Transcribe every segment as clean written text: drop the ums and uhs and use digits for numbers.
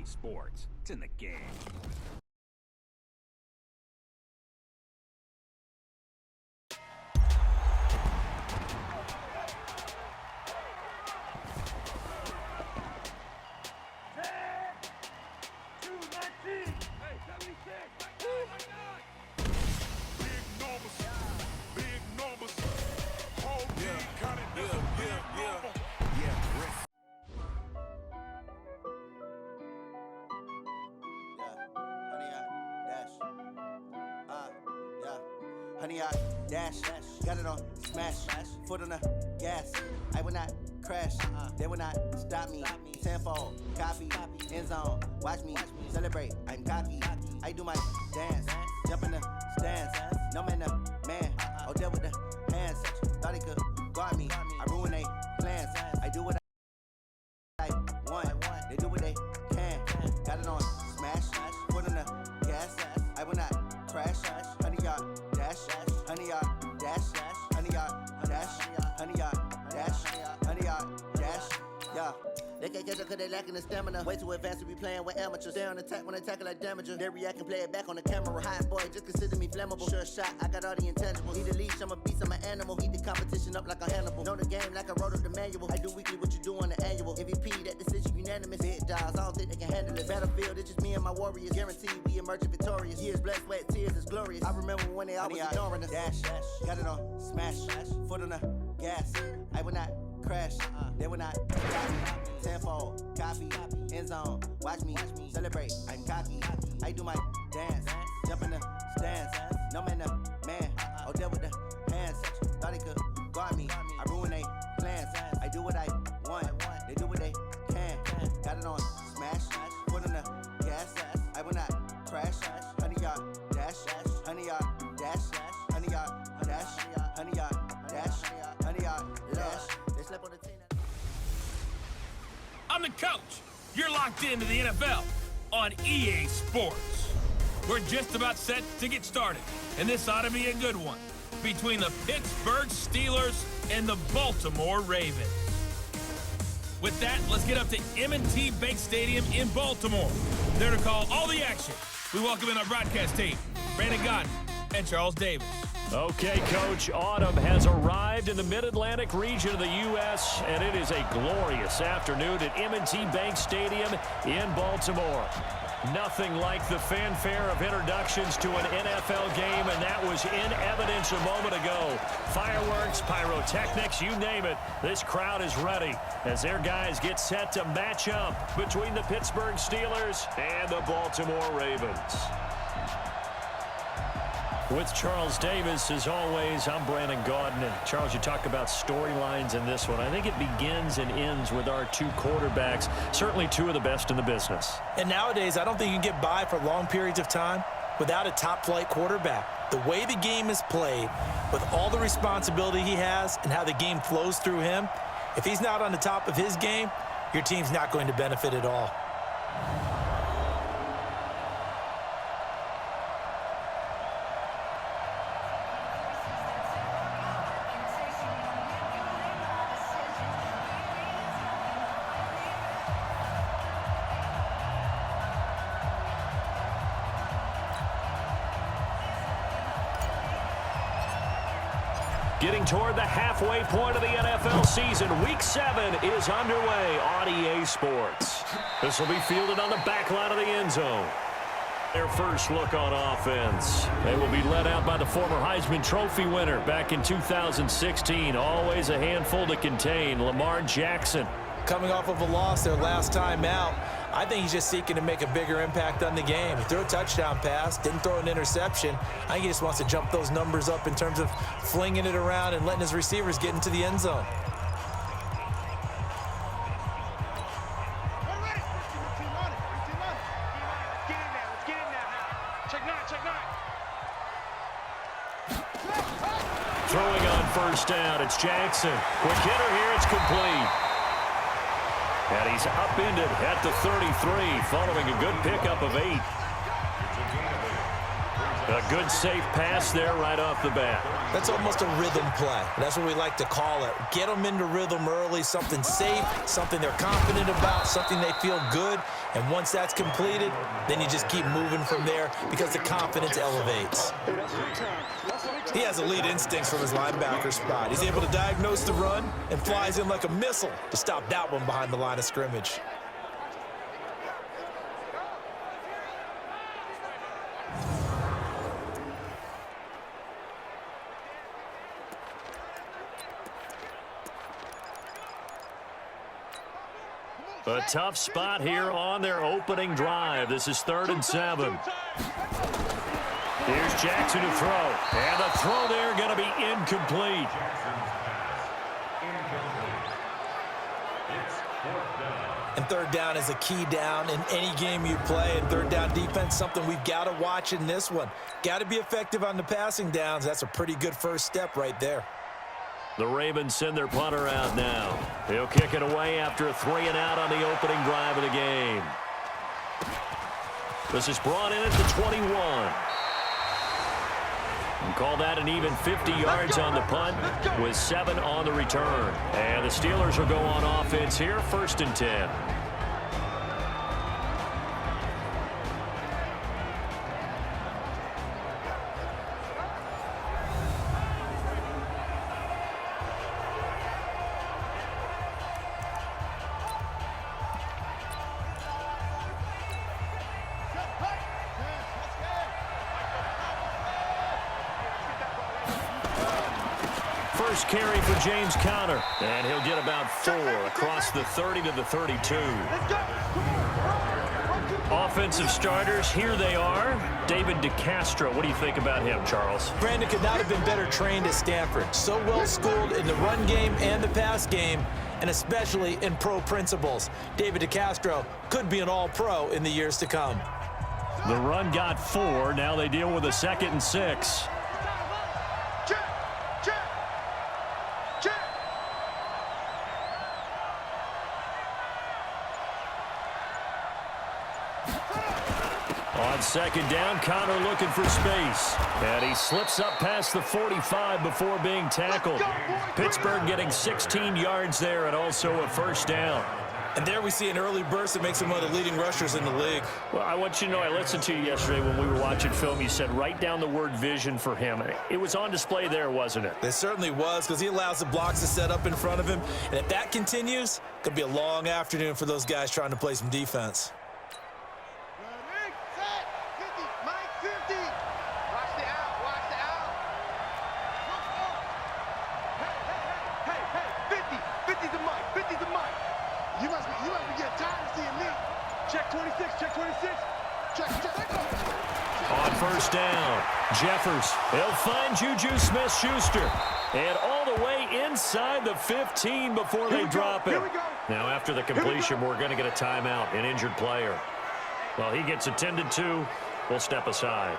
EA Sports. It's in the game. Honey, I dash, got it on smash, foot on the gas. I will not crash, they will not stop me. Tenfold, copy, end zone, watch me celebrate. I'm cocky, I do my dance, jump in the stands. No man, the man, deal with the hands. Thought he could guard me, I ruin they plans. I do what I want, they do what they can. Got it on smash, foot on the gas. I will not crash, honey, y'all dash, honey, y'all dash, honey, y'all dash, honey, y'all dash, honey, y'all dash, yeah. They can't catch up cause they lacking the stamina. Way too advanced to be playing with amateurs. Stay on attack when I tackle like damager. They react and play it back on the camera. Hot boy, just consider me flammable. Sure shot, I got all the intangibles. Need a leash, I'm a beast, I'm an animal. Eat the competition up like a Hannibal. Know the game like I wrote up the manual. I do weekly what you do on the annual. MVP, that decision unanimous. Big dogs, I don't think they can handle it. Battlefield, it's just me and my warriors. Guaranteed we emerging victorious. Years, blood, sweat, tears, it's glorious. I remember when they always ignoring us. Dash, got it on smash, foot on the gas. I will not crash, they will not stop me. Tenfold, copy, end zone, watch me celebrate. I'm cocky, I do my dance, jump in the stands. No man, the man, deal with the hands. Thought he could guard me, I ruin they plans. I do what I want, they do what they can. Got it on smash, foot on the gas. I will not crash, honey, y'all dash, honey, y'all dash, honey, y'all dash, honey, y'all dash, honey, y'all dash. They slept on the team. I'm the coach. You're locked into the NFL on EA Sports. We're just about set to get started, and this ought to be a good one between the Pittsburgh Steelers and the Baltimore Ravens. With that, let's get up to M&T Bank Stadium in Baltimore. There to call all the action. We welcome in our broadcast team, Brandon Godden and Charles Davis. Okay, Coach, autumn has arrived in the Mid-Atlantic region of the U.S., and it is a glorious afternoon at M&T Bank Stadium in Baltimore. Nothing like the fanfare of introductions to an NFL game, and that was in evidence a moment ago. Fireworks, pyrotechnics, you name it. This crowd is ready as their guys get set to match up between the Pittsburgh Steelers and the Baltimore Ravens. With Charles Davis, as always, I'm Brandon Godden. And Charles, you talk about storylines in this one. I think it begins and ends with our two quarterbacks, certainly two of the best in the business. And nowadays, I don't think you can get by for long periods of time without a top-flight quarterback. The way the game is played, with all the responsibility he has and how the game flows through him, if he's not on the top of his game, your team's not going to benefit at all. Getting toward the halfway point of the NFL season, Week 7 is underway on EA Sports. This will be fielded on the back line of the end zone. Their first look on offense. They will be led out by the former Heisman Trophy winner back in 2016. Always a handful to contain, Lamar Jackson. Coming off of a loss their last time out, I think he's just seeking to make a bigger impact on the game. He threw a touchdown pass, didn't throw an interception. I think he just wants to jump those numbers up in terms of flinging it around and letting his receivers get into the end zone. Throwing on first down, it's Jackson. Quick hitter here, it's complete. And he's upended at the 33 following a good pickup of 8. A good safe pass there right off the bat. That's almost a rhythm play. That's what we like to call it. Get them into rhythm early, something safe, something they're confident about, something they feel good. And once that's completed, then you just keep moving from there because the confidence elevates. He has elite instincts from his linebacker spot. He's able to diagnose the run and flies in like a missile to stop that one behind the line of scrimmage. A tough spot here on their opening drive. This is 3rd and 7. Here's Jackson to throw. And the throw there going to be incomplete. And 3rd down is a key down in any game you play. And 3rd down defense, something we've got to watch in this one. Got to be effective on the passing downs. That's a pretty good first step right there. The Ravens send their punter out now. He'll kick it away after a 3 and out on the opening drive of the game. This is brought in at the 21. And call that an even 50 yards on the punt with 7 on the return. And the Steelers will go on offense here, 1st and 10. First carry for James Conner. And he'll get about 4 across the 30 to the 32. Offensive starters, here they are. David DeCastro. What do you think about him, Charles? Brandon could not have been better trained at Stanford. So well schooled in the run game and the pass game, and especially in pro principles. David DeCastro could be an all-pro in the years to come. The run got 4. Now they deal with a 2nd and 6. On 2nd down, Conner looking for space. And he slips up past the 45 before being tackled. Pittsburgh getting 16 yards there and also a 1st down. And there we see an early burst that makes him one of the leading rushers in the league. Well, I want you to know, I listened to you yesterday when we were watching film. You said write down the word vision for him. It was on display there, wasn't it? It certainly was, because he allows the blocks to set up in front of him. And if that continues, it could be a long afternoon for those guys trying to play some defense. On 1st down, Jeffers. He'll find Juju Smith-Schuster. And all the way inside the 15 before they drop it. Now, after the completion, we're going to get a timeout, an injured player. Well, he gets attended to. We'll step aside.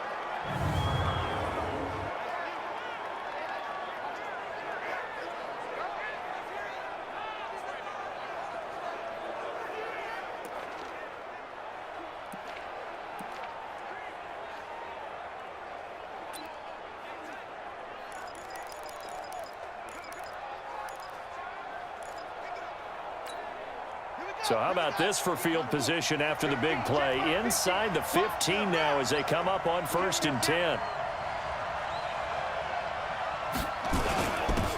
So how about this for field position after the big play? Inside the 15 now as they come up on 1st and 10.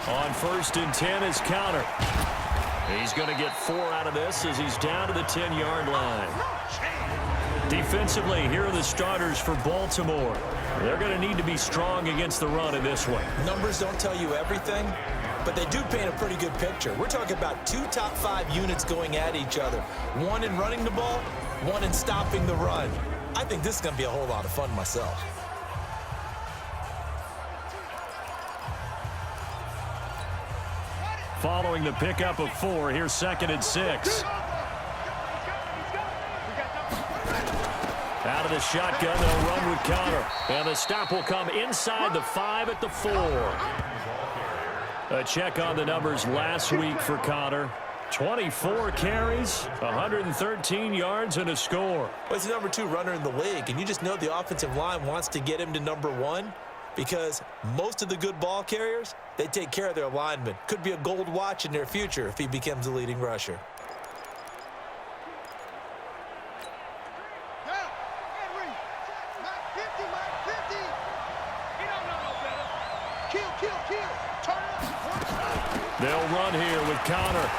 On 1st and 10 is Conner. He's going to get 4 out of this as he's down to the 10-yard line. Defensively, here are the starters for Baltimore. They're going to need to be strong against the run in this one. Numbers don't tell you everything, but they do paint a pretty good picture. We're talking about 2 top 5 units going at each other. One in running the ball, one in stopping the run. I think this is going to be a whole lot of fun myself. Following the pickup of 4, here's 2nd and 6. Out of the shotgun, they'll run with Conner. And the stop will come inside the 5 at the 4. A check on the numbers last week for Conner. 24 carries, 113 yards, and a score. Well, he's the number 2 runner in the league, and you just know the offensive line wants to get him to number 1 because most of the good ball carriers, they take care of their linemen. Could be a gold watch in their future if he becomes the leading rusher. They'll run here with Connor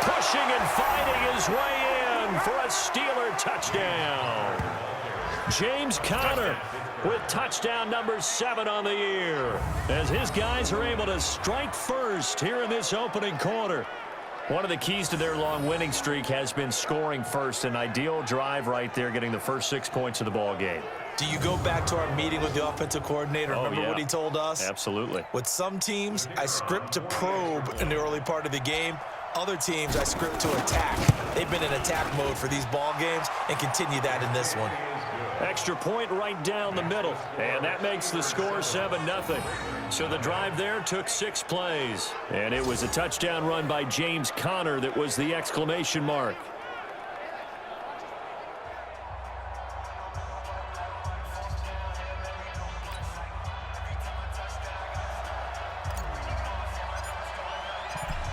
pushing and fighting his way in for a Steeler touchdown. James Conner with touchdown number 7 on the year as his guys are able to strike first here in this opening quarter. One of the keys to their long winning streak has been scoring first. An ideal drive right there, getting the first 6 points of the ball game. Do you go back to our meeting with the offensive coordinator? Remember what he told us? Absolutely. With some teams, I script to probe in the early part of the game. Other teams, I script to attack. They've been in attack mode for these ball games and continue that in this one. Extra point right down the middle, and that makes the score 7-0. So the drive there took 6 plays, and it was a touchdown run by James Conner that was the exclamation mark.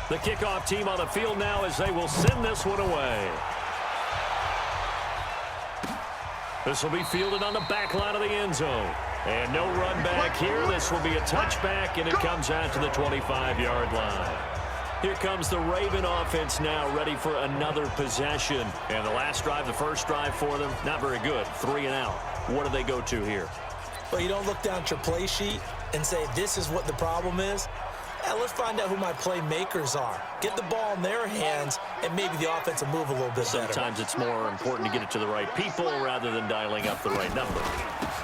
The kickoff team on the field now as they will send this one away. This will be fielded on the back line of the end zone. And no run back here. This will be a touchback, and it comes out to the 25-yard line. Here comes the Raven offense now, ready for another possession. And the last drive, the first drive for them, not very good. 3 and out. What do they go to here? Well, you don't look down at your play sheet and say, this is what the problem is. Let's find out who my playmakers are. Get the ball in their hands, and maybe the offense will move a little bit better. Sometimes it's more important to get it to the right people rather than dialing up the right number.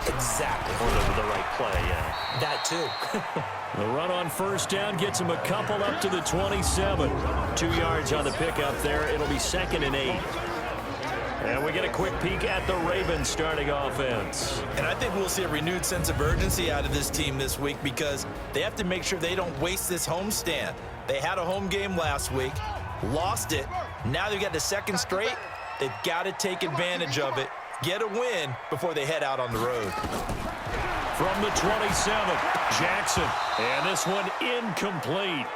Exactly. Or the right play, yeah. That too. The run on first down gets him a couple up to the 27. 2 yards on the pickup there. It'll be 2nd and 8. And we get a quick peek at the Ravens starting offense. And I think we'll see a renewed sense of urgency out of this team this week because they have to make sure they don't waste this homestand. They had a home game last week, lost it. Now they've got the 2nd straight. They've got to take advantage of it, get a win before they head out on the road. From the 27, Jackson. And this one incomplete.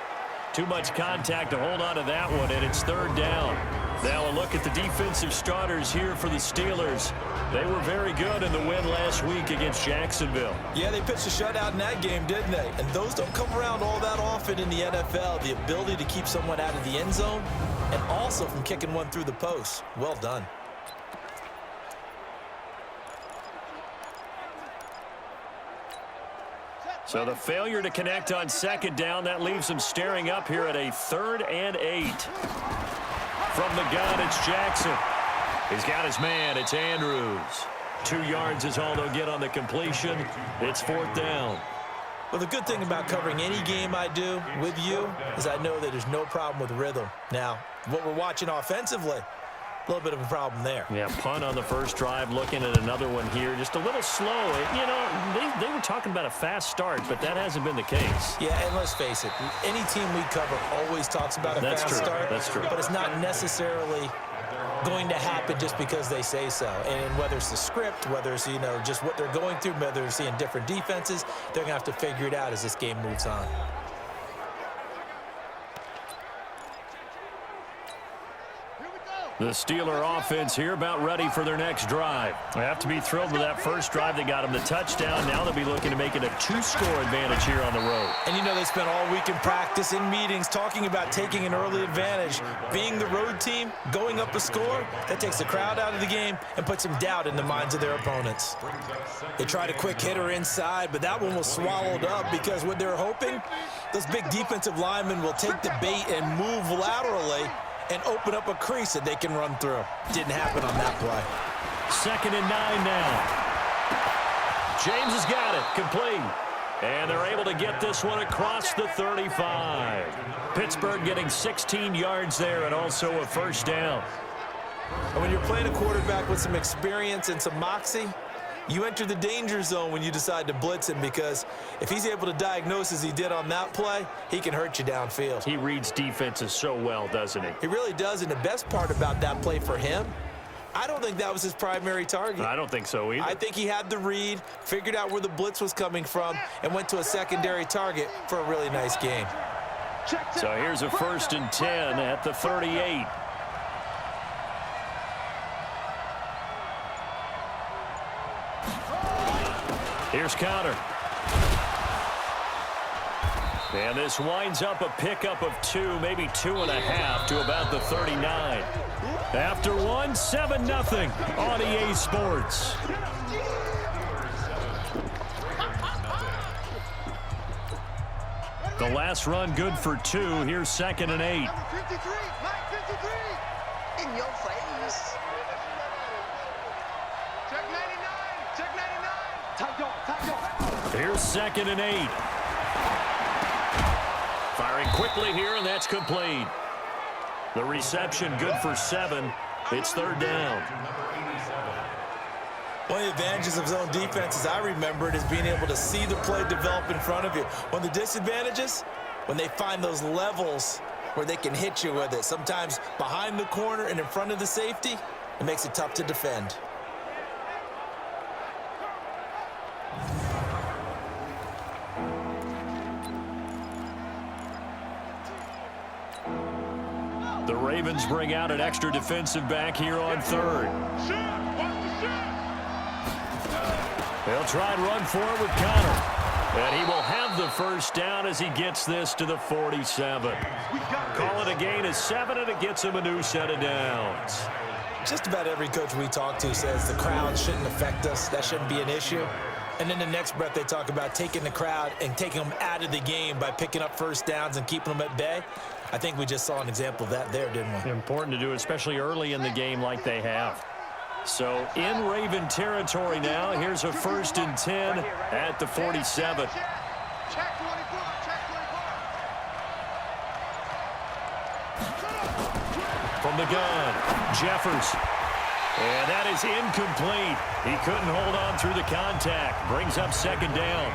Too much contact to hold on to that one, and it's 3rd down. Now a look at the defensive starters here for the Steelers. They were very good in the win last week against Jacksonville. Yeah, they pitched a shutout in that game, didn't they? And those don't come around all that often in the NFL. The ability to keep someone out of the end zone and also from kicking one through the post. Well done. So the failure to connect on 2nd down, that leaves them staring up here at a 3rd and 8. From the gun, it's Jackson. He's got his man. It's Andrews. 2 yards is all they'll get on the completion. It's 4th down. Well, the good thing about covering any game I do with you is I know that there's no problem with rhythm. Now, what we're watching offensively, a little bit of a problem there. Yeah, punt on the first drive, looking at another one here. Just a little slow. You know, they were talking about a fast start, but that hasn't been the case. Yeah, and let's face it, any team we cover always talks about a fast start. That's true. But it's not necessarily going to happen just because they say so. And whether it's the script, whether it's, you know, just what they're going through, whether they're seeing different defenses, they're going to have to figure it out as this game moves on. The Steeler offense here about ready for their next drive. They have to be thrilled with that first drive. They got them the touchdown. Now they'll be looking to make it a 2-score advantage here on the road. And you know they spent all week in practice, in meetings, talking about taking an early advantage. Being the road team, going up a score, that takes the crowd out of the game and puts some doubt in the minds of their opponents. They tried a quick hitter inside, but that one was swallowed up because what they're hoping, those big defensive linemen will take the bait and move laterally and open up a crease that they can run through. Didn't happen on that play. 2nd and 9 now. James has got it, complete. And they're able to get this one across the 35. Pittsburgh getting 16 yards there and also a first down. And when you're playing a quarterback with some experience and some moxie, You enter the danger zone when you decide to blitz him, because if he's able to diagnose as he did on that play, he can hurt you downfield. He reads defenses so well, doesn't he? He really does, and the best part about that play for him, I don't think that was his primary target. I don't think so either. I think he had the read, figured out where the blitz was coming from, and went to a secondary target for a really nice game. So here's a 1st and 10 at the 38. Here's Connor. And this winds up a pickup of 2, maybe 2.5 to about the 39. After 1, 7-0 on EA Sports. The last run good for 2. Here's 2nd and 8. In your face. Check 99. Check 99. Tight dog. Here's 2nd and 8. Firing quickly here, and that's complete. The reception good for 7. It's 3rd down. One of the advantages of zone defense, as I remember it, is being able to see the play develop in front of you. One of the disadvantages, when they find those levels where they can hit you with it, sometimes behind the corner and in front of the safety, it makes it tough to defend. The Ravens bring out an extra defensive back here on 3rd. They'll try and run for it with Connor. And he will have the 1st down as he gets this to the 47. Call it a gain of 7, and it gets him a new set of downs. Just about every coach we talk to says the crowd shouldn't affect us. That shouldn't be an issue. And then the next breath they talk about taking the crowd and taking them out of the game by picking up 1st downs and keeping them at bay. I think we just saw an example of that there, didn't we? Important to do, especially early in the game like they have. So in Raven territory now, here's a 1st and 10 at the 47. Check 24. Check 24. From the gun, Jeffers. And that is incomplete. He couldn't hold on through the contact. Brings up 2nd down.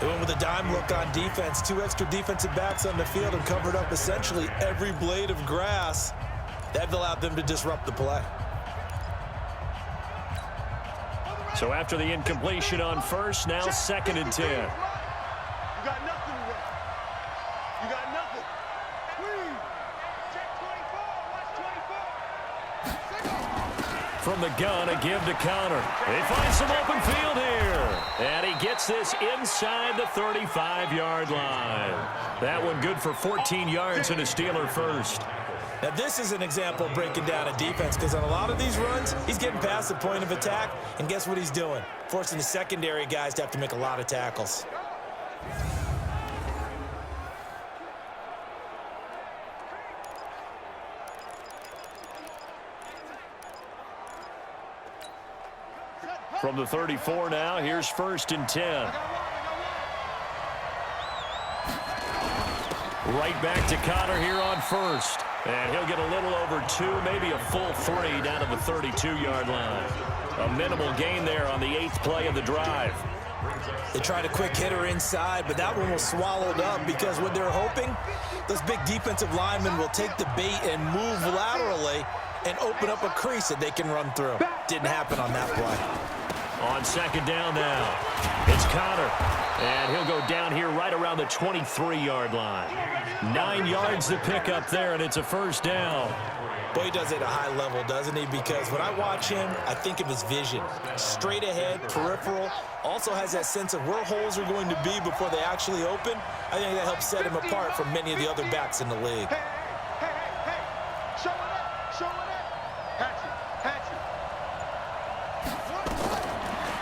They went with a dime look on defense. 2 extra defensive backs on the field and covered up essentially every blade of grass. That allowed them to disrupt the play. So after the incompletion on 1st, now 2nd and 10. You got nothing to run. You got nothing. Check 24. Watch 24. From the gun, a give to Connor. They find some open field here. And he gets this inside the 35-yard line. That one good for 14 yards and a Steeler 1st. Now, this is an example of breaking down a defense, because on a lot of these runs, he's getting past the point of attack, and guess what he's doing? Forcing the secondary guys to have to make a lot of tackles. From the 34 now, here's 1st and 10. Right back to Connor here on 1st. And he'll get a little over 2, maybe a full 3 down to the 32-yard line. A minimal gain there on the 8th play of the drive. They tried a quick hitter inside, but that one was swallowed up, because what they're hoping, those big defensive linemen will take the bait and move laterally and open up a crease that they can run through. Didn't happen on that play. On 2nd down now, it's Connor. And he'll go down here right around the 23-yard line. 9 yards to pick up there, and it's a 1st down. Boy, he does it at a high level, doesn't he? Because when I watch him, I think of his vision. Straight ahead, peripheral. Also has that sense of where holes are going to be before they actually open. I think that helps set him apart from many of the other backs in the league. Hey. Show it up. Show it up. Patch it.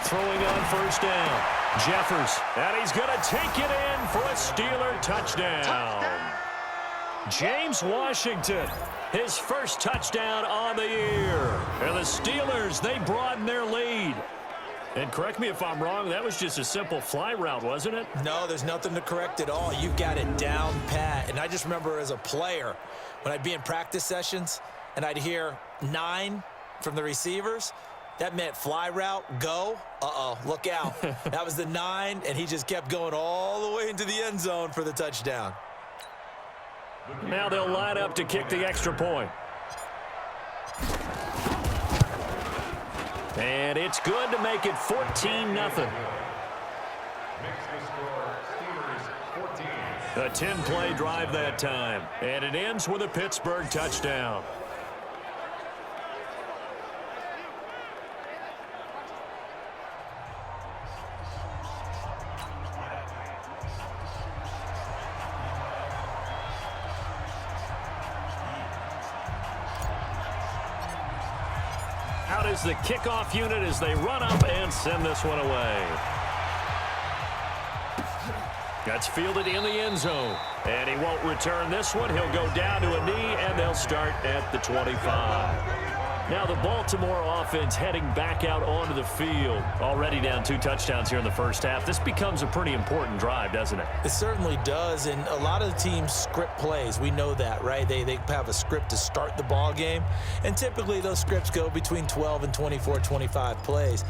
Throwing on 1st down. Jeffers, and he's going to take it in for a Steeler touchdown. James Washington, his 1st touchdown on the year. And the Steelers, they broaden their lead. And correct me if I'm wrong, that was just a simple fly route, wasn't it? No, there's nothing to correct at all. You got it down pat. And I just remember as a player, when I'd be in practice sessions and I'd hear 9 from the receivers, That meant fly route, go. Uh-oh, look out. That was the 9, and he just kept going all the way into the end zone for the touchdown. Now they'll line up to kick the extra point. And it's good to make it 14-0. A 10-play drive that time, and it ends with a Pittsburgh touchdown. Out is the kickoff unit as they run up and send this one away. That's fielded in the end zone. And he won't return this one. He'll go down to a knee, and they'll start at the 25. Now the Baltimore offense heading back out onto the field. Already down 2 touchdowns here in the first half. This becomes a pretty important drive, doesn't it? It certainly does, and a lot of the teams script plays. We know that, right? They have a script to start the ball game, and typically those scripts go between 12 and 24, 25 plays.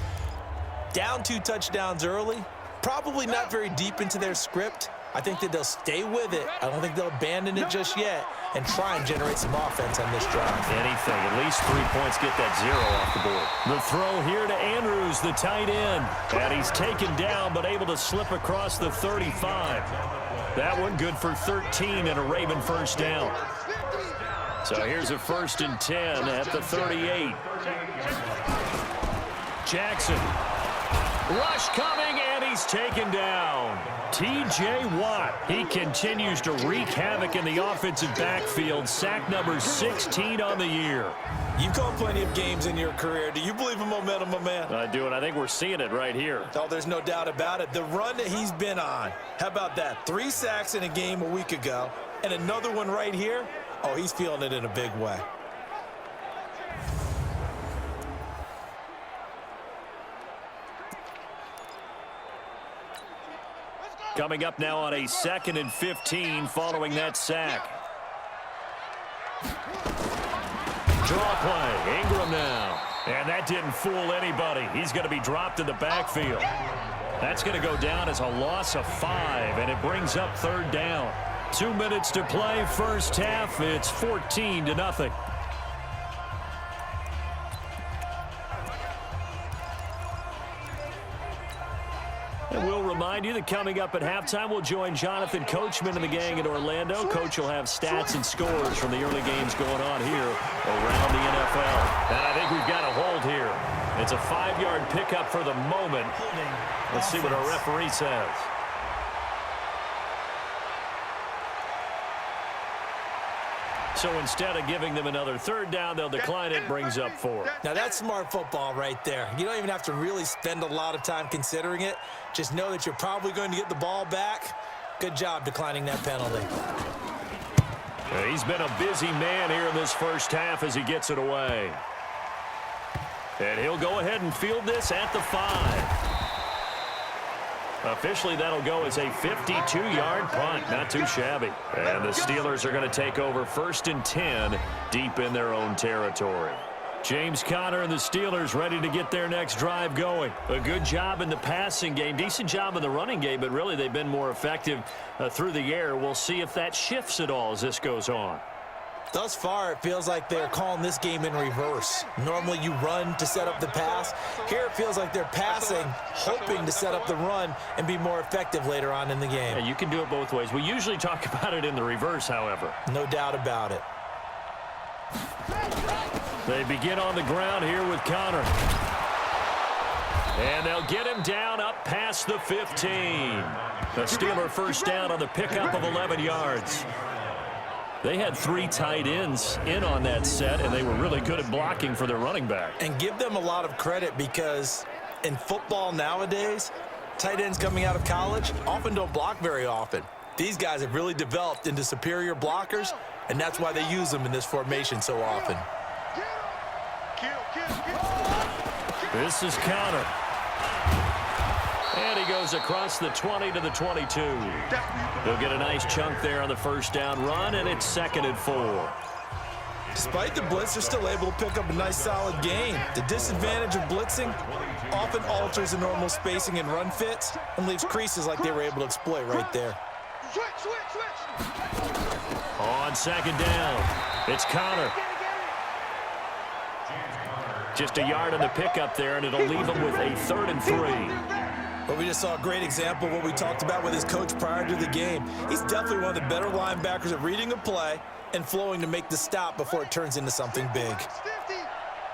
Down 2 touchdowns early, probably not very deep into their script. I think that they'll stay with it. I don't think they'll abandon it just yet and try and generate some offense on this drive. Anything. At least 3 points, get that 0 off the board. The throw here to Andrews, the tight end. And he's taken down but able to slip across the 35. That one good for 13 and a Raven first down. So here's a 1st and 10 at the 38. Jackson. Rush coming, and he's taken down. T.J. Watt, he continues to wreak havoc in the offensive backfield. Sack number 16 on the year. You've called plenty of games in your career. Do you believe in momentum, my man? I do, and I think we're seeing it right here. Oh, there's no doubt about it. The run that he's been on, how about that? 3 sacks in a game a week ago, and another one right here. Oh, he's feeling it in a big way. Coming up now on a 2nd and 15 following that sack. Draw play. Ingram now. And that didn't fool anybody. He's going to be dropped in the backfield. That's going to go down as a loss of 5, and it brings up 3rd down. 2 minutes to play, first half. It's 14-0. And we'll remind you that coming up at halftime, we'll join Jonathan Coachman and the gang in Orlando. Coach will have stats and scores from the early games going on here around the NFL. And I think we've got a hold here. It's a 5-yard pickup for the moment. Let's see what our referee says. So instead of giving them another 3rd down, they'll decline it, brings up 4. Now that's smart football right there. You don't even have to really spend a lot of time considering it. Just know that you're probably going to get the ball back. Good job declining that penalty. He's been a busy man here in this first half as he gets it away. And he'll go ahead and field this at the 5. Officially, that'll go as a 52-yard punt. Not too shabby. And the Steelers are going to take over 1st and 10 deep in their own territory. James Conner and the Steelers ready to get their next drive going. A good job in the passing game. Decent job in the running game, but really they've been more effective through the air. We'll see if that shifts at all as this goes on. Thus far, it feels like they're calling this game in reverse. Normally you run to set up the pass. Here it feels like they're passing, hoping to set up the run and be more effective later on in the game. Yeah, you can do it both ways. We usually talk about it in the reverse, however. No doubt about it. They begin on the ground here with Conner. And they'll get him down up past the 15. The Steeler first down on the pickup of 11 yards. They had 3 tight ends in on that set, and they were really good at blocking for their running back. And give them a lot of credit because in football nowadays, tight ends coming out of college often don't block very often. These guys have really developed into superior blockers, and that's why they use them in this formation so often. This is Conner. And he goes across the 20 to the 22. They'll get a nice chunk there on the first down run, and it's 2nd and 4. Despite the blitz, they're still able to pick up a nice solid gain. The disadvantage of blitzing often alters the normal spacing and run fits and leaves creases like they were able to exploit right there. On second down, it's Connor. Just a yard on the pickup there, and it'll leave him with a 3rd and 3. But we just saw a great example of what we talked about with his coach prior to the game. He's definitely one of the better linebackers at reading a play and flowing to make the stop before it turns into something big.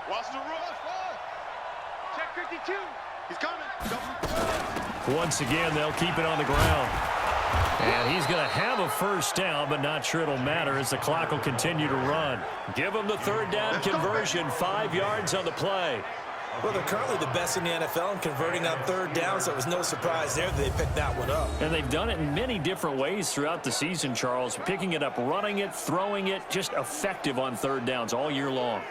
Watch the rush. Check 52. He's coming. Once again, they'll keep it on the ground. And he's going to have a first down, but not sure it'll matter as the clock will continue to run. Give him the 3rd down conversion, 5 yards on the play. Well, they're currently the best in the NFL in converting on 3rd down, so it was no surprise there that they picked that one up. And they've done it in many different ways throughout the season, Charles. Picking it up, running it, throwing it, just effective on 3rd downs all year long.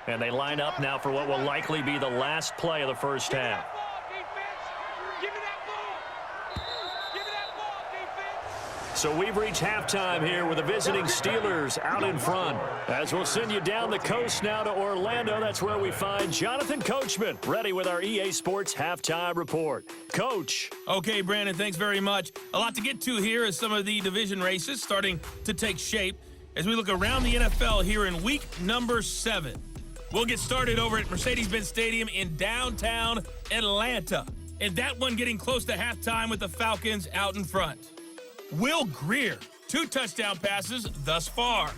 And they line up now for what will likely be the last play of the first half. So we've reached halftime here with the visiting Steelers out in front. As we'll send you down the coast now to Orlando, that's where we find Jonathan Coachman, ready with our EA Sports Halftime Report. Coach. Okay, Brandon, thanks very much. A lot to get to here as some of the division races starting to take shape as we look around the NFL here in week number 7. We'll get started over at Mercedes-Benz Stadium in downtown Atlanta. And that one getting close to halftime with the Falcons out in front. Will Grier, 2 touchdown passes thus far.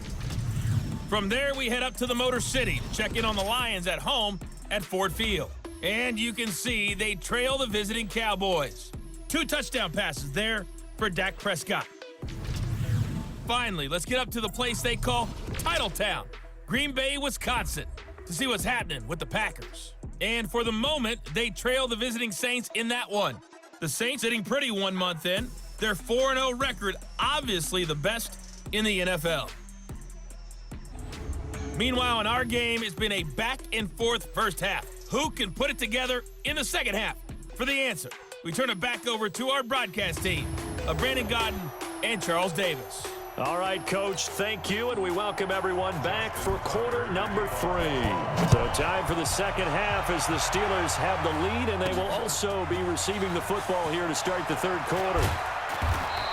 From there, we head up to the Motor City to check in on the Lions at home at Ford Field. And you can see they trail the visiting Cowboys. 2 touchdown passes there for Dak Prescott. Finally, let's get up to the place they call Titletown, Green Bay, Wisconsin, to see what's happening with the Packers. And for the moment, they trail the visiting Saints in that one. The Saints sitting pretty 1 month in. Their 4-0 record, obviously the best in the NFL. Meanwhile, in our game, it's been a back-and-forth first half. Who can put it together in the second half? For the answer, we turn it back over to our broadcast team of Brandon Godden and Charles Davis. All right, Coach, thank you, and we welcome everyone back for quarter number 3. So time for the second half as the Steelers have the lead, and they will also be receiving the football here to start the 3rd quarter.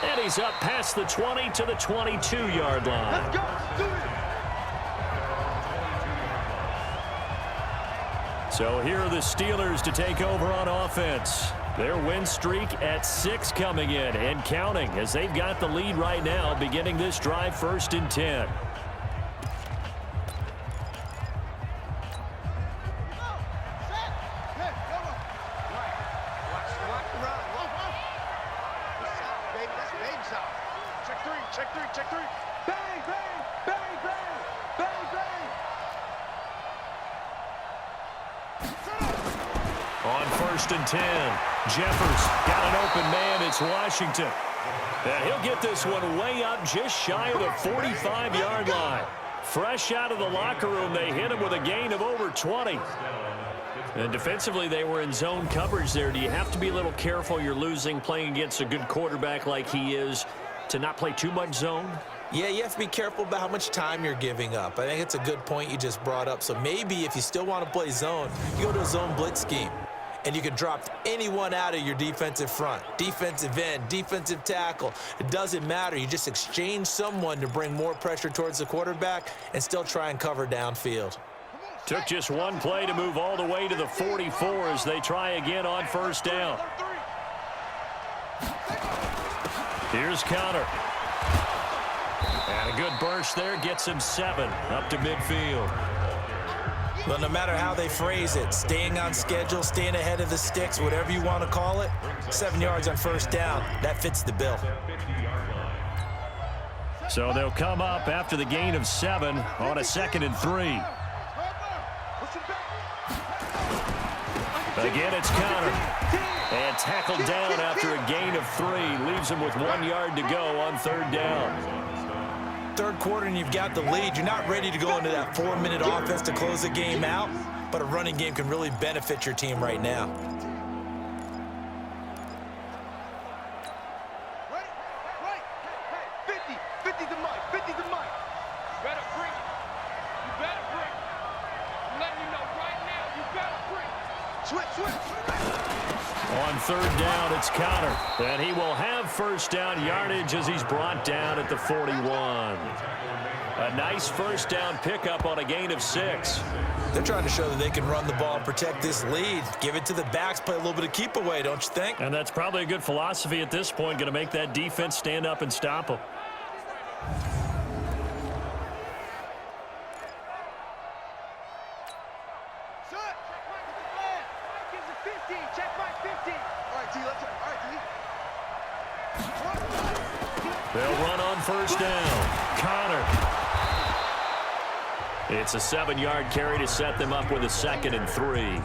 And he's up past the 20 to the 22-yard line. Let's go. Do it. So here are the Steelers to take over on offense. Their win streak at 6 coming in and counting as they've got the lead right now beginning this drive 1st and 10. Check 3. Bang, bang, bang, bang, bang, bang. On 1st and 10, Jeffers got an open man. It's Washington. And he'll get this one way up just shy of the 45-yard line. Fresh out of the locker room, they hit him with a gain of over 20. And defensively, they were in zone coverage there. Do you have to be a little careful? You're losing, playing against a good quarterback like he is, to not play too much zone? Yeah, you have to be careful about how much time you're giving up. I think it's a good point you just brought up. So maybe if you still want to play zone, you go to a zone blitz scheme. And you can drop anyone out of your defensive front. Defensive end, defensive tackle. It doesn't matter. You just exchange someone to bring more pressure towards the quarterback and still try and cover downfield. Took just one play to move all the way to the 44 as they try again on 1st down. Here's Connor. And a good burst there gets him 7 up to midfield. Well, no matter how they phrase it, staying on schedule, staying ahead of the sticks, whatever you want to call it, 7 yards on 1st down, that fits the bill. So they'll come up after the gain of 7 on a 2nd and 3. Again, it's Connor. And tackled down after a gain of 3. Leaves him with 1 yard to go on 3rd down. Third quarter and you've got the lead. You're not ready to go into that 4-minute offense to close the game out, but a running game can really benefit your team right now. On 3rd down, it's Connor. And he will have first down yardage as he's brought down at the 41. A nice first down pickup on a gain of 6. They're trying to show that they can run the ball and protect this lead. Give it to the backs, play a little bit of keep away, don't you think? And that's probably a good philosophy at this point, going to make that defense stand up and stop them. They'll run on first down. Connor. It's a 7-yard carry to set them up with a 2nd and 3.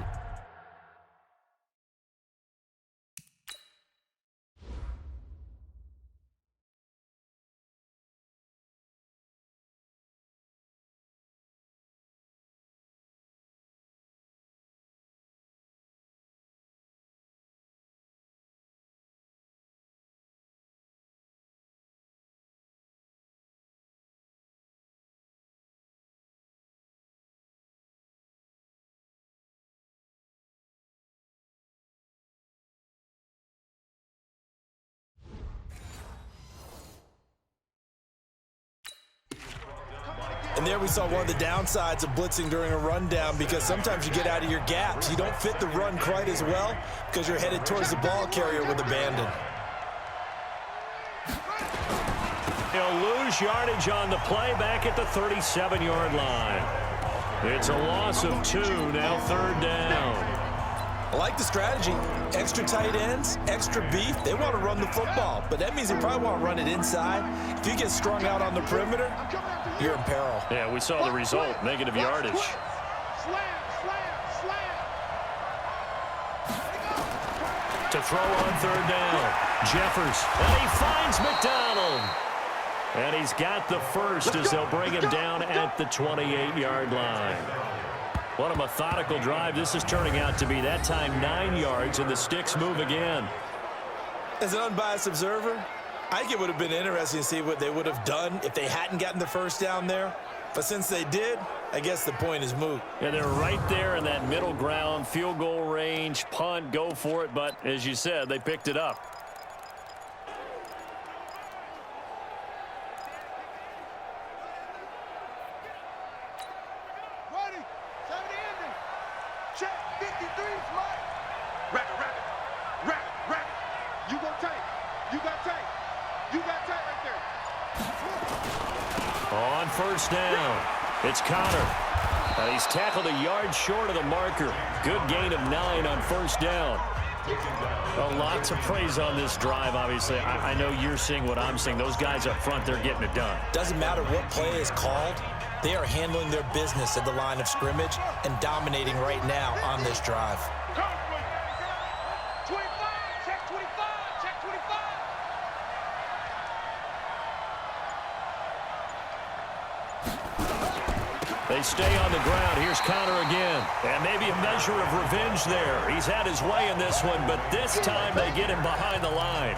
And there we saw one of the downsides of blitzing during a rundown, because sometimes you get out of your gaps. You don't fit the run quite as well because you're headed towards the ball carrier with abandon. He'll lose yardage on the play back at the 37-yard line. It's a loss of 2, now 3rd down. I like the strategy. Extra tight ends, extra beef. They want to run the football, but that means they probably want to run it inside. If you get strung out on the perimeter, you're in peril. Yeah, we saw the result, negative yardage. To throw on 3rd down, Jeffers, and he finds McDonald. And he's got the first as they'll bring him down at the 28-yard line. What a methodical drive this is turning out to be. That time 9 yards, and the sticks move again. As an unbiased observer, I think it would have been interesting to see what they would have done if they hadn't gotten the first down there. But since they did, I guess the point is moot. Yeah, they're right there in that middle ground, field goal range, punt, go for it. But as you said, they picked it up. On first down, it's Connor. And he's tackled a yard short of the marker. Good gain of 9 on first down. A lot to praise on this drive, obviously. I know you're seeing what I'm seeing. Those guys up front, they're getting it done. Doesn't matter what play is called. They are handling their business at the line of scrimmage and dominating right now on this drive. They stay on the ground. Here's Connor again. And maybe a measure of revenge there. He's had his way in this one, but this time they get him behind the line.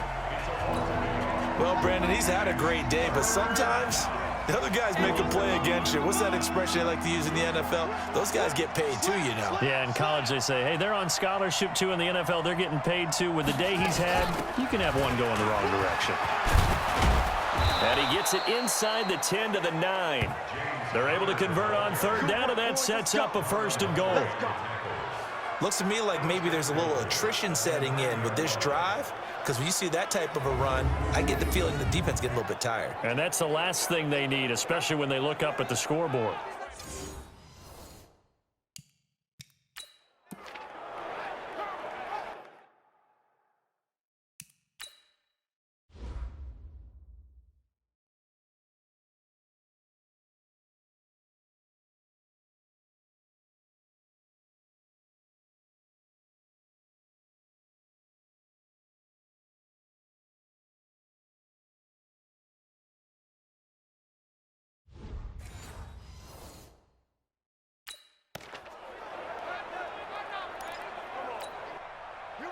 Well, Brandon, he's had a great day, but sometimes the other guys make a play against you. What's that expression they like to use in the NFL? Those guys get paid too, you know. Yeah, in college they say, hey, they're on scholarship too. In the NFL, they're getting paid too. With the day he's had, you can have one go in the wrong direction. And he gets it inside the 10 to the 9. They're able to convert on third down, and that sets up a 1st and goal. Looks to me like maybe there's a little attrition setting in with this drive, because when you see that type of a run, I get the feeling the defense getting a little bit tired. And that's the last thing they need, especially when they look up at the scoreboard.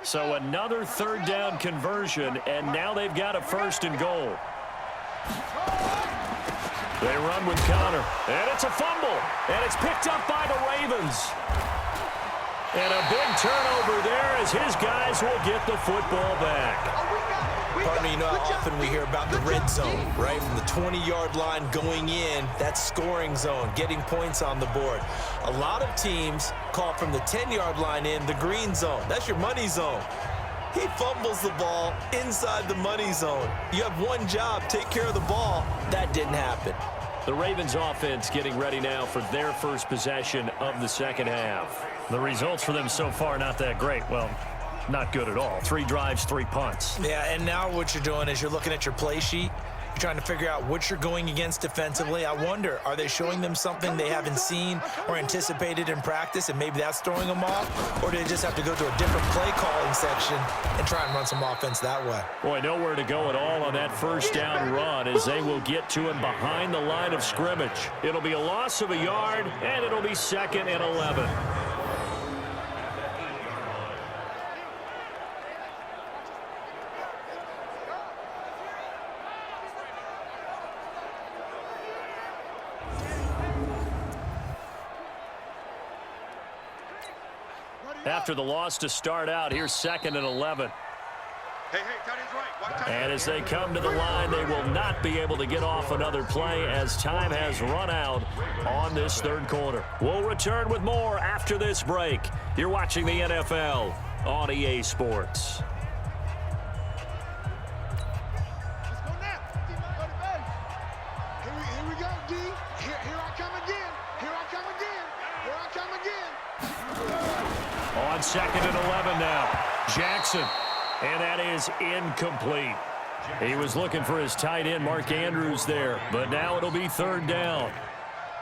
So another third down conversion, and now they've got a 1st and goal. They run with Connor, and it's a fumble, and it's picked up by the Ravens. And a big turnover there as his guys will get the football back. Partner, you know how often we hear about the red zone, right? From the 20-yard line going in, that's scoring zone, getting points on the board. A lot of teams call from the 10-yard line in the green zone. That's your money zone. He fumbles the ball inside the money zone. You have one job, take care of the ball. That didn't happen. The Ravens offense getting ready now for their first possession of the second half. The results for them so far not that great. Well, not good at all. 3 drives, 3 punts. Yeah, and now what you're doing is you're looking at your play sheet. You're trying to figure out what you're going against defensively. I wonder, are they showing them something they haven't seen or anticipated in practice, and maybe that's throwing them off? Or do they just have to go to a different play calling section and try and run some offense that way? Boy, nowhere to go at all on that first down run as they will get to him behind the line of scrimmage. It'll be a loss of a yard, and it'll be 2nd and 11. After the loss to start out, here's 2nd and 11. Hey, tight end's right. And as they come to the line, they will not be able to get off another play as time has run out on this 3rd quarter. We'll return with more after this break. You're watching the NFL on EA Sports. Let's go now. Here we go, D. Here I come again. Here I come again. Here I come again. On 2nd and 11 now. Jackson. And that is incomplete. He was looking for his tight end, Mark Andrews, there. But now it'll be 3rd down.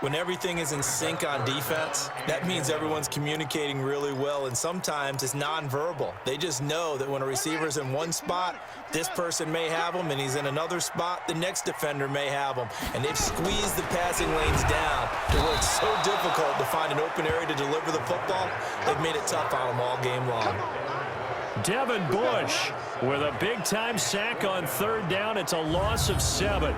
When everything is in sync on defense, that means everyone's communicating really well, and sometimes it's nonverbal. They just know that when a receiver's in one spot, this person may have him, and he's in another spot, the next defender may have him. And they've squeezed the passing lanes down to where it's so difficult to find an open area to deliver the football. They've made it tough on them all game long. Devin Bush with a big-time sack on 3rd down. It's a loss of 7.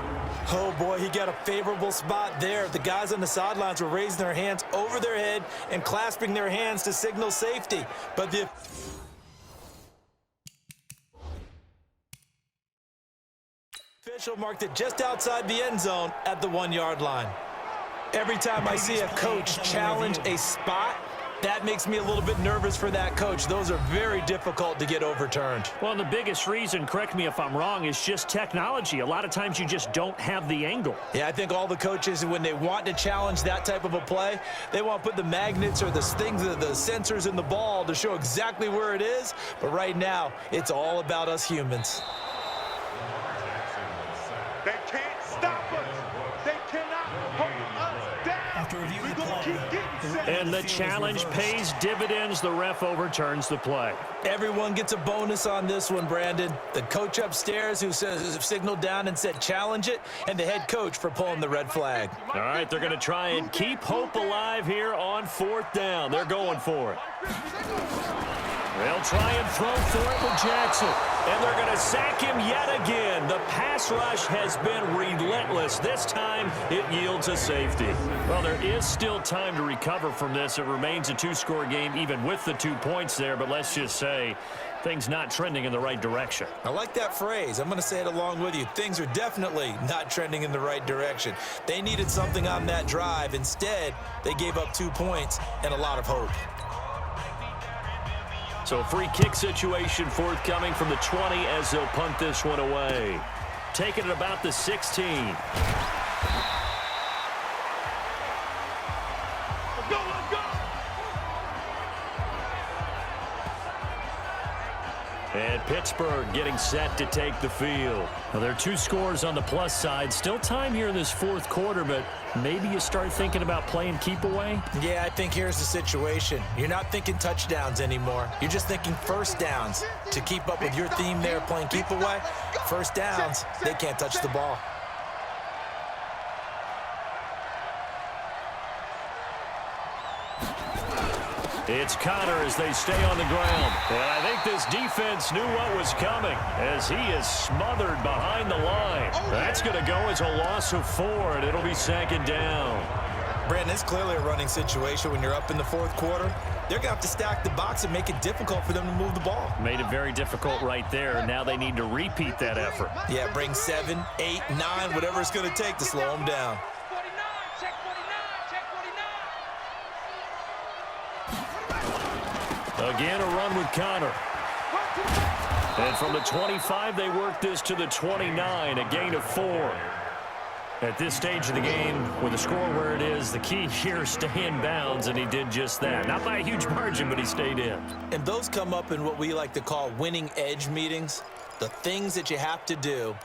Oh, boy, he got a favorable spot there. The guys on the sidelines were raising their hands over their head and clasping their hands to signal safety. But the official marked it just outside the end zone at the 1-yard line. Every time I see a coach challenge a spot, that makes me a little bit nervous for that coach. Those are very difficult to get overturned. Well, the biggest reason, correct me if I'm wrong, is just technology. A lot of times you just don't have the angle. Yeah, I think all the coaches, when they want to challenge that type of a play, they want to put the magnets or the things, the sensors in the ball to show exactly where it is. But right now, it's all about us humans. They can't stop us. They cannot hold us down. After review We're the going to play, keep getting set. And the challenge pays dividends. The ref overturns the play. Everyone gets a bonus on this one, Brandon. The coach upstairs who signaled down and said challenge it, and the head coach for pulling the red flag. All right, they're going to try and keep hope alive here on 4th down. They're going for it. They'll try and throw for it with Jackson. And they're going to sack him yet again. The pass rush has been relentless. This time, it yields a safety. Well, there is still time to recover from this. It remains a 2-score game, even with the 2 points there. But let's just say things not trending in the right direction. I like that phrase. I'm going to say it along with you. Things are definitely not trending in the right direction. They needed something on that drive. Instead, they gave up 2 points and a lot of hope. So a free kick situation forthcoming from the 20 as they'll punt this one away. Taking it about the 16. Let's go. And Pittsburgh getting set to take the field. Well, there are 2 scores on the plus side. Still time here in this 4th quarter, but maybe you start thinking about playing keep away? Yeah, I think here's the situation. You're not thinking touchdowns anymore. You're just thinking first downs. To keep up with your theme there, playing keep away, first downs, they can't touch the ball. It's Connor as they stay on the ground. And I think this defense knew what was coming as he is smothered behind the line. That's going to go as a loss of 4, and it'll be 2nd down. Brandon, it's clearly a running situation when you're up in the 4th quarter. They're going to have to stack the box and make it difficult for them to move the ball. Made it very difficult right there. Now they need to repeat that effort. Yeah, bring 7, 8, 9, whatever it's going to take to slow them down. Again, a run with Connor. And from the 25, they work this to the 29, a gain of 4. At this stage of the game, with the score where it is, the key here is stay in bounds, and he did just that. Not by a huge margin, but he stayed in. And those come up in what we like to call winning edge meetings. The things that you have to do,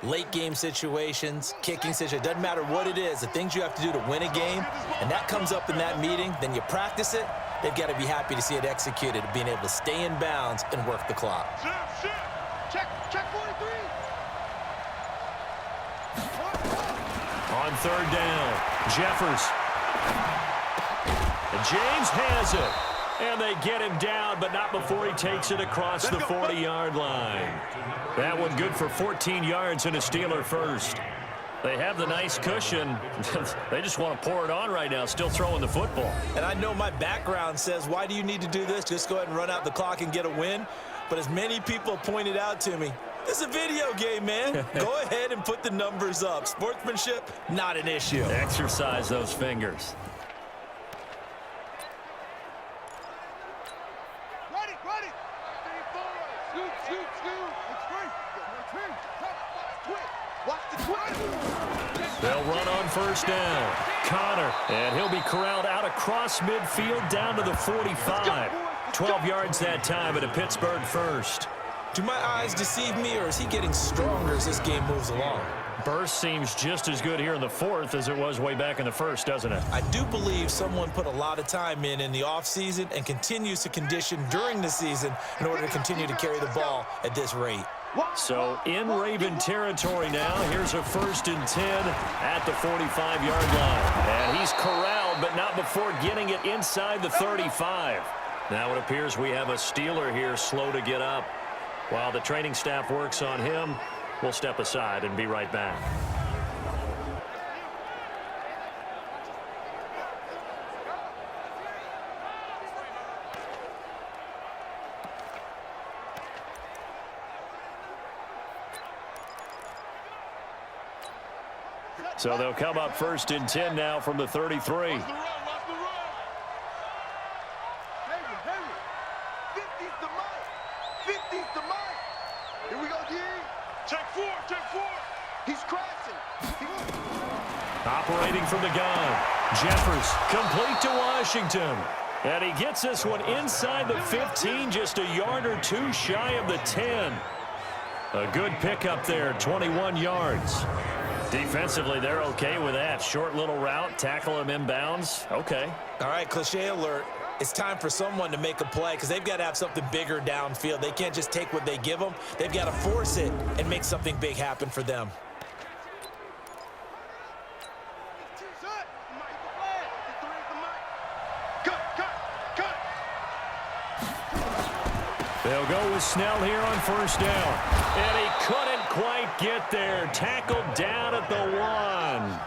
late game situations, kicking situations, doesn't matter what it is, the things you have to do to win a game, and that comes up in that meeting, then you practice it. They've got to be happy to see it executed, being able to stay in bounds and work the clock. Check 43. On 3rd down, Jeffers. James has it. And they get him down, but not before he takes it across the 40-yard line. That one good for 14 yards and a Steeler first. They have the nice cushion. They just want to pour it on right now, still throwing the football. And I know my background says, why do you need to do this? Just go ahead and run out the clock and get a win. But as many people pointed out to me, this is a video game, man. Go ahead and put the numbers up. Sportsmanship, not an issue. Exercise those fingers. Ready. Scoot. It's free. Watch the twist. They'll run on 1st down. Connor, and he'll be corralled out across midfield down to the 45. 12 yards that time at a Pittsburgh first. Do my eyes deceive me, or is he getting stronger as this game moves along? Burst seems just as good here in the 4th as it was way back in the 1st, doesn't it? I do believe someone put a lot of time in the offseason and continues to condition during the season in order to continue to carry the ball at this rate. So in Raven territory now, here's a 1st and 10 at the 45-yard line. And he's corralled, but not before getting it inside the 35. Now it appears we have a Steeler here slow to get up. While the training staff works on him, we'll step aside and be right back. So they'll come up 1st and 10 now from the 33. He's crashing. Operating from the gun. Jeffers complete to Washington. And he gets this one inside the 15, just a yard or two shy of the 10. A good pickup there, 21 yards. Defensively, they're okay with that. Short little route, tackle him inbounds. Okay. All right, cliche alert. It's time for someone to make a play because they've got to have something bigger downfield. They can't just take what they give them. They've got to force it and make something big happen for them. They'll go with Snell here on 1st down. And he couldn't quite get there. Tackled down at the 1.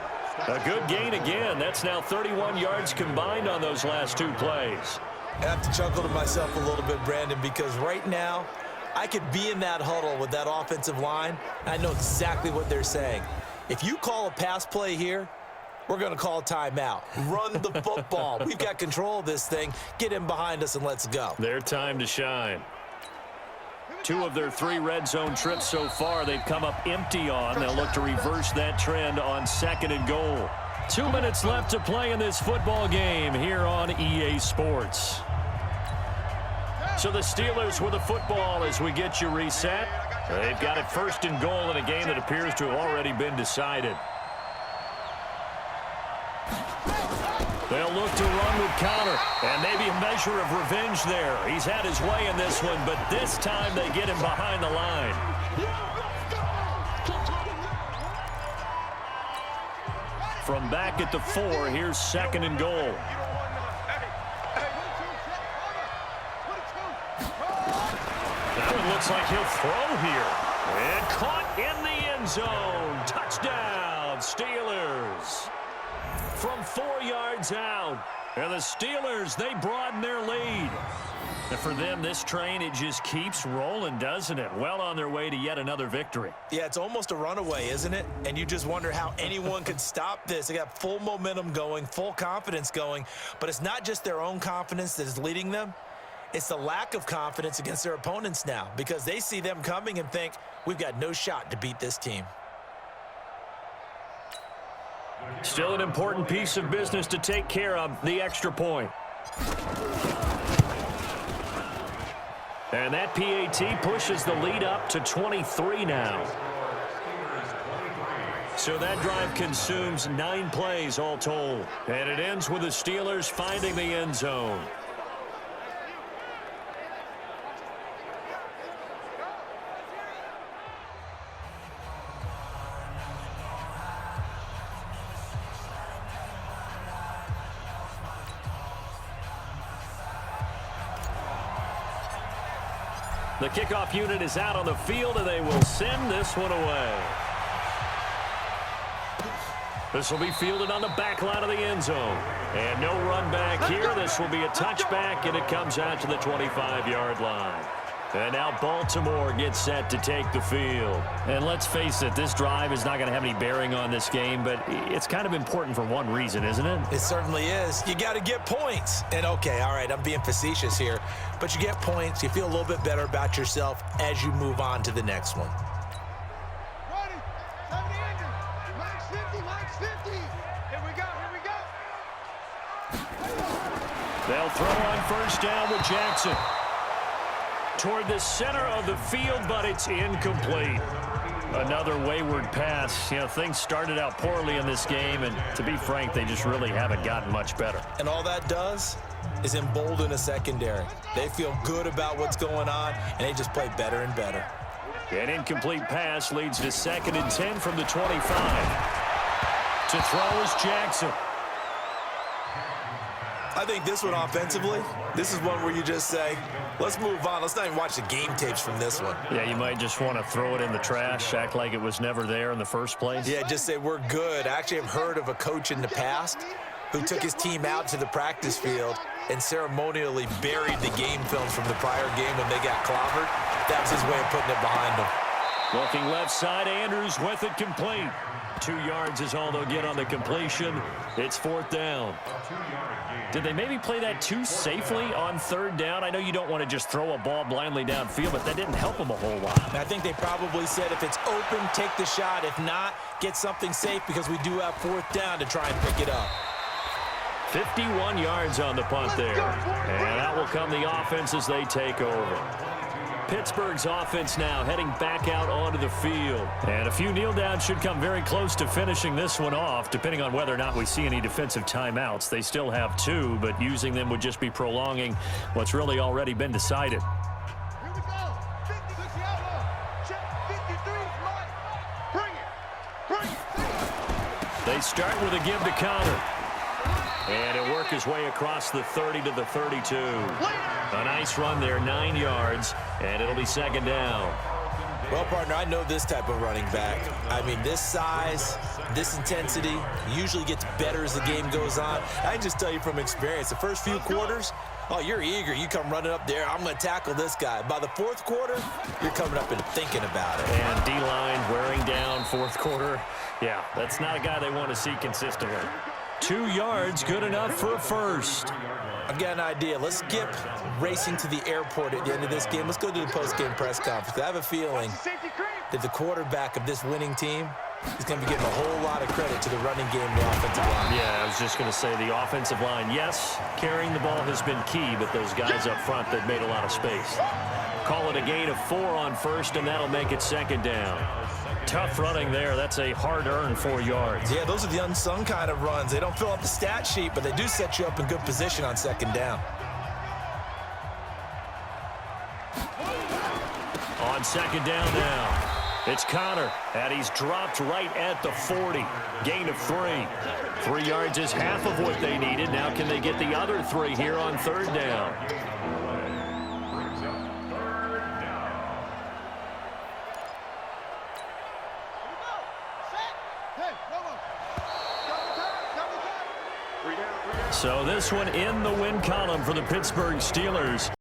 A good gain again. That's now 31 yards combined on those last 2 plays. I have to chuckle to myself a little bit, Brandon, because right now I could be in that huddle with that offensive line. I know exactly what they're saying. If you call a pass play here, we're going to call a timeout. Run the football. We've got control of this thing. Get him behind us and let's go. Their time to shine. 2 of their 3 red zone trips so far, they've come up empty on. They'll look to reverse that trend on 2nd and goal. 2 minutes left to play in this football game here on EA Sports. So the Steelers with the football as we get you reset. They've got it 1st and goal in a game that appears to have already been decided. They'll look to run with Connor, and maybe a measure of revenge there. He's had his way in this one, but this time they get him behind the line. From back at the 4, here's 2nd and goal. It looks like he'll throw here. And caught in the end zone. Touchdown, Steelers. From 4 yards out. And the Steelers, they broaden their lead. And for them, this train, it just keeps rolling, doesn't it? Well on their way to yet another victory. Yeah, it's almost a runaway, isn't it? And you just wonder how anyone could stop this. They got full momentum going, full confidence going. But it's not just their own confidence that is leading them. It's the lack of confidence against their opponents now because they see them coming and think, we've got no shot to beat this team. Still an important piece of business to take care of, the extra point. And that PAT pushes the lead up to 23 now. So that drive consumes 9 plays all told. And it ends with the Steelers finding the end zone. The kickoff unit is out on the field, and they will send this one away. This will be fielded on the back line of the end zone. And no run back here. This will be a touchback, and it comes out to the 25-yard line. And now Baltimore gets set to take the field. And let's face it, this drive is not going to have any bearing on this game, but it's kind of important for one reason, isn't it? It certainly is. You got to get points. And, okay, all right, I'm being facetious here. But you get points. You feel a little bit better about yourself as you move on to the next one. Ready, 70 inches, max 50, max 50. Here we go. They'll throw on first down with Jackson. Toward the center of the field, but it's incomplete. Another wayward pass. You know, things started out poorly in this game, and to be frank, they just really haven't gotten much better. And all that does is embolden a secondary. They feel good about what's going on, and they just play better and better. An incomplete pass leads to 2nd and 10 from the 25. To throw is Jackson. I think this one offensively, this is one where you just say, let's move on. Let's not even watch the game tapes from this one. Yeah, you might just want to throw it in the trash, act like it was never there in the first place. Yeah, just say we're good. I actually have heard of a coach in the past who took his team out to the practice field and ceremonially buried the game film from the prior game when they got clobbered. That was his way of putting it behind them. Looking left side, Andrews with it complete. 2 yards is all they'll get on the completion. It's 4th down. Did they maybe play that too safely on 3rd down? I know you don't want to just throw a ball blindly downfield, but that didn't help them a whole lot. I think they probably said if it's open, take the shot. If not, get something safe because we do have 4th down to try and pick it up. 51 yards on the punt there. And out will come the offense as they take over. Pittsburgh's offense now heading back out onto the field. And a few kneel downs should come very close to finishing this one off, depending on whether or not we see any defensive timeouts. They still have 2, but using them would just be prolonging what's really already been decided. Here we go. 50, the outlaw. Check 53, Mike. Bring it. Bring it. They start with a give to Connor. And he'll work his way across the 30 to the 32. A nice run there, 9 yards, and it'll be 2nd down. Well, partner, I know this type of running back. I mean, this size, this intensity usually gets better as the game goes on. I can just tell you from experience, the first few quarters, oh, you're eager. You come running up there, I'm going to tackle this guy. By the 4th quarter, you're coming up and thinking about it. And D-line wearing down 4th quarter. Yeah, that's not a guy they want to see consistently. 2 yards, good enough for a first. I've got an idea. Let's skip racing to the airport at the end of this game. Let's go to the post-game press conference. I have a feeling that the quarterback of this winning team is going to be giving a whole lot of credit to the running game and the offensive line. Yeah, I was just going to say the offensive line, yes, carrying the ball has been key, but those guys up front, they've made a lot of space. Call it a gain of 4 on first, and that'll make it 2nd down. Tough running there. That's a hard-earned 4 yards. Yeah, those are the unsung kind of runs. They don't fill up the stat sheet, but they do set you up in good position on 2nd down. On 2nd down now, it's Connor, and he's dropped right at the 40. Gain of 3. 3 yards is half of what they needed. Now can they get the other 3 here on 3rd down? So this one in the win column for the Pittsburgh Steelers.